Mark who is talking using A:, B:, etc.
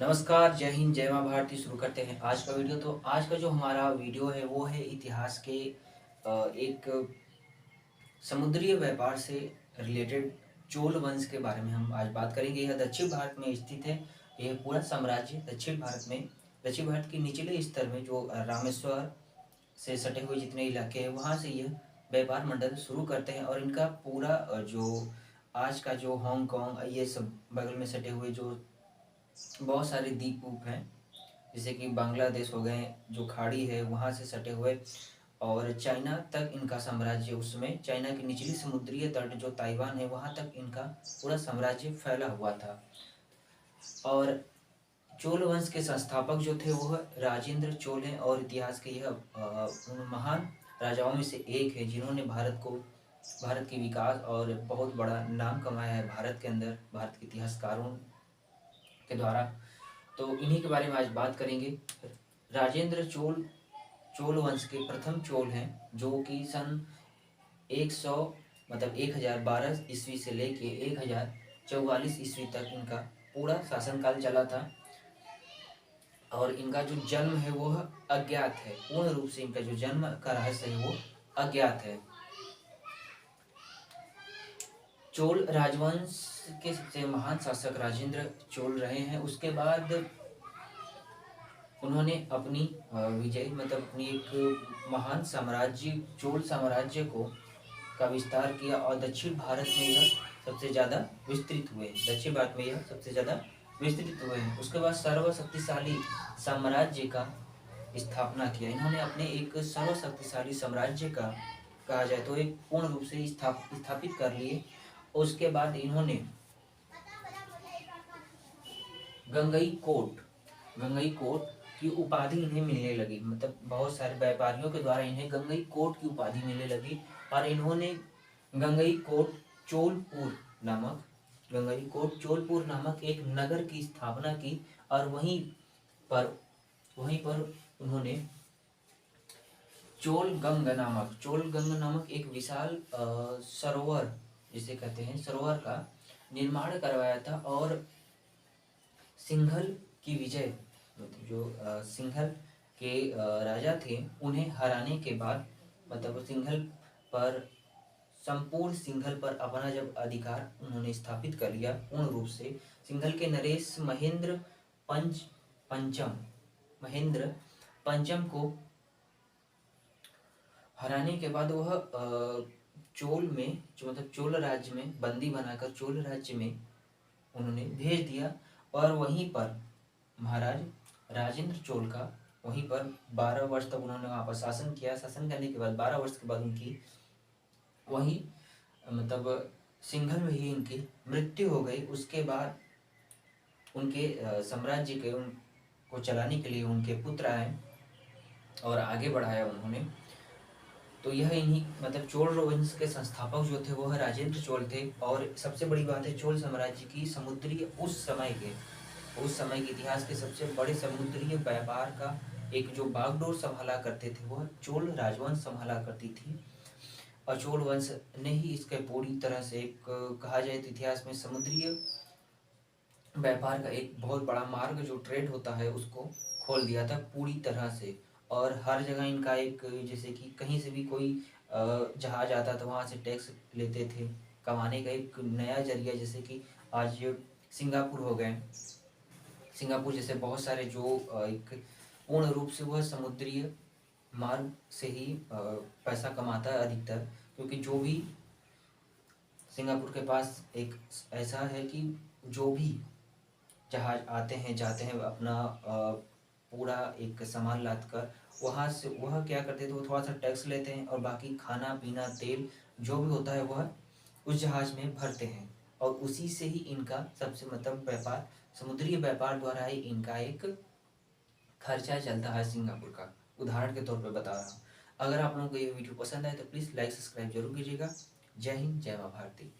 A: नमस्कार, जय हिंद, जय माँ भारती। शुरू करते हैं आज का वीडियो। तो आज का जो हमारा वीडियो है वो है इतिहास के एक समुद्री व्यापार से रिलेटेड चोल वंश के बारे में हम आज बात करेंगे। यह दक्षिण भारत में स्थित है। यह पूरा साम्राज्य दक्षिण भारत के निचले स्तर में जो रामेश्वर से सटे हुए जितने इलाके हैं वहाँ से यह व्यापार मंडल शुरू करते हैं। और इनका पूरा जो आज का जो हांगकांग ये सब बगल में सटे हुए जो बहुत सारे द्वीप उप हैं, जैसे कि बांग्लादेश हो गए, जो खाड़ी है वहाँ से सटे हुए, और चाइना तक इनका साम्राज्य, उसमें चाइना की निचली समुद्रीय तट जो ताइवान है वहाँ तक इनका पूरा साम्राज्य फैला हुआ था। और चोल वंश के संस्थापक जो थे वह राजेंद्र चोल हैं। और इतिहास के यह उन महान राजाओं में से एक है जिन्होंने भारत के विकास और बहुत बड़ा नाम कमाया है भारत के अंदर, भारत के इतिहासकारों के द्वारा। तो इन्हीं के बारे में आज बात करेंगे। राजेंद्र चोल चोल वंश के प्रथम चोल हैं, जो कि सन 100 मतलब 1012 ईस्वी से लेके 1044 ईस्वी तक इनका पूरा शासनकाल चला था। और इनका जो जन्म है वो अज्ञात है, पूर्ण रूप से इनका जो जन्म का रहस्य है वो अज्ञात है। चोल राजवंश के सबसे महान शासक राजेंद्र चोल रहे हैं। उसके बाद उन्होंने अपनी विजय मतलब अपनी एक महान साम्राज्य चोल साम्राज्य को का विस्तार किया और दक्षिण भारत में यह सबसे ज़्यादा विस्तृत हुए। दक्षिण भारत में यह सबसे ज़्यादा विस्तृत हुए हैं। उसके बाद सर्वशक्तिशाली साम्राज्य का स्थापना किया। इन्होंने अपने एक सर्वशक्तिशाली साम्राज्य का कहा जाए तो एक पूर्ण रूप से स्थापित कर लिए। उसके बाद इन्होंने गंगई कोट की उपाधि इन्हें मिलने लगी। मतलब बहुत सारे व्यापारियों के द्वारा इन्हें गंगई कोट की उपाधि मिलने लगी। और इन्होंने गंगई कोट चोलपुर नामक एक नगर की स्थापना की। और वहीं पर उन्होंने चोलगंग नामक एक विशाल सरोवर, जिसे कहते हैं सरोवर, का निर्माण करवाया था। और सिंघल की विजय, जो सिंघल के राजा थे, उन्हें हराने के बाद मतलब सिंघल पर अपना जब अधिकार उन्होंने स्थापित कर लिया पूर्ण रूप से, सिंघल के नरेश महेंद्र पंचम को हराने के बाद वह चोल में जो मतलब चोल राज्य में बंदी बनाकर चोल राज्य में उन्होंने भेज दिया। और वहीं पर महाराज राजेंद्र चोल का वहीं पर 12 वर्ष तक उन्होंने वहाँ पर शासन किया। शासन करने के बाद 12 वर्ष के बाद उनकी वही मतलब सिंघल में ही इनकी मृत्यु हो गई। उसके बाद उनके साम्राज्य के उनको चलाने के लिए उनके पुत्र आए और आगे बढ़ाया उन्होंने। तो यह इन्हीं मतलब चोल वंश के संस्थापक जो थे वह राजेंद्र चोल थे। और सबसे बड़ी बात है, चोल साम्राज्य की समुद्री उस समय के इतिहास के सबसे बड़े समुद्री व्यापार का एक जो बागडोर संभाला करते थे वह चोल राजवंश संभाला करती थी। और चोल वंश ने ही इसके पूरी तरह से एक कहा जाए तो इतिहास में समुद्री व्यापार का एक बहुत बड़ा मार्ग जो ट्रेड होता है उसको खोल दिया था पूरी तरह से। और हर जगह इनका एक, जैसे कि कहीं से भी कोई जहाज आता था वहाँ से टैक्स लेते थे, कमाने का एक नया जरिया। जैसे कि आज सिंगापुर हो गए, सिंगापुर जैसे बहुत सारे जो एक पूर्ण रूप से वह समुद्री मार्ग से ही पैसा कमाता है अधिकतर। क्योंकि जो भी सिंगापुर के पास एक ऐसा है कि जो भी जहाज आते हैं जाते हैं अपना पूरा एक सामान लाद कर वहाँ से, वह क्या करते थे, वो थोड़ा सा टैक्स लेते हैं और बाकी खाना पीना तेल जो भी होता है वह उस जहाज में भरते हैं। और उसी से ही इनका सबसे मतलब व्यापार, समुद्री व्यापार द्वारा ही इनका एक खर्चा चलता है सिंगापुर का। उदाहरण के तौर पे बता रहा हूँ। अगर आप लोगों को ये वीडियो पसंद आए तो प्लीज़ लाइक सब्सक्राइब जरूर कीजिएगा। जय हिंद, जय माँ भारती।